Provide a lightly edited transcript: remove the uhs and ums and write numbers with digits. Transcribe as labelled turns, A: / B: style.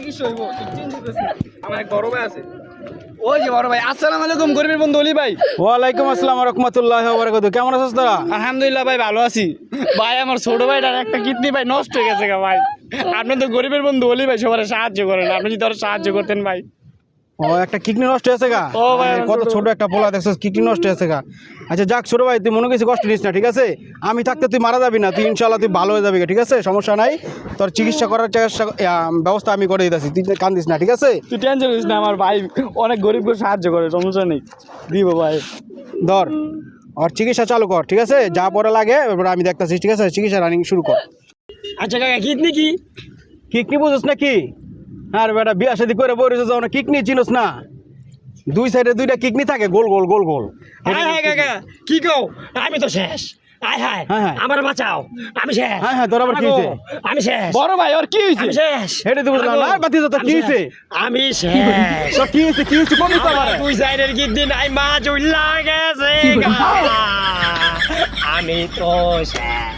A: চিকিৎসা হইব ঠিক চেঞ্জ হইতেছে না আমার এক বড় ভাই আছে ওই যে বড় ভাই আসসালামু আলাইকুম গরিবের বন্ধু অলি ভাই
B: ওয়ালাইকুম আসসালাম রাহমাতুল্লাহি ওয়া বারাকাতুহু। কেমন আছিস তোরা?
A: আলহামদুলিল্লাহ ভাই ভালো আছি ভাই আমার ছোট ভাইটার একটা কিডনি ভাই নষ্ট হয়ে গেছে গা ভাই আপনি তো গরিবের বন্ধু অলি ভাই সবার সাহায্য করেন আপনি যদি ওরা সাহায্য করতেন ভাই
B: ও একটা কিডনি নষ্ট হয়েছে গা?
A: ও ভাই, আমার
B: কত
A: ছোট
B: ছোট একটা পোলা দেখছিস কিডনি নষ্ট হয়েছে গা। আচ্ছা যাক ছোট ভাই, তুই মনে কিছু কষ্ট নিস না, ঠিক আছে? আমি থাকতে তুই মারা যাবি না, তুই ইনশাআল্লাহ তুই ভালো হয়ে যাবি, ঠিক আছে? সমস্যা নাই, তোর চিকিৎসা করার ব্যবস্থা আমি করে দিতেছি, তুই কান্দিস না, ঠিক আছে?
A: তুই টেনশন করিস না আমার ভাই অনেক গরিবকে সাহায্য করে সমস্যা নেই দিব ভাই
B: ধর আর চিকিৎসা চালু কর, ঠিক আছে? যা পরে লাগে এবার আমি দেখতেছি, ঠিক আছে? চিকিৎসা রানিং শুরু কর।
A: আচ্ছা কাকা কিডনি কি
B: কিডনি বুঝিস না কি? আর বেটা বিয়া শাদি করে বইরেছে যাও না, কিডনি চিনোস না? দুই সাইডে দুইটা কিডনি থাকে, গোল গোল গোল গোল।
A: হাই হাই কাকা কি কও আমি তো শেষ হাই হাই
B: হ্যাঁ, হ্যাঁ।
A: আমার বাঁচাও আমি শেষ
B: হ্যাঁ, হ্যাঁ, তোর আবার কি হয়েছে?
A: আমি শেষ
B: বড় ভাই ওর কি হয়েছে?
A: আমি শেষ
B: হেঁটে তো বুঝলাম না, বাতি তোর কি হয়েছে?
A: আমি শেষ
B: তোর কি হয়েছে? কি হয়েছে? কোন দিকে আমার?
A: তুই সাইডের কিডনি নাই মা চুল্লা গেছে গা। আমি তো শেষ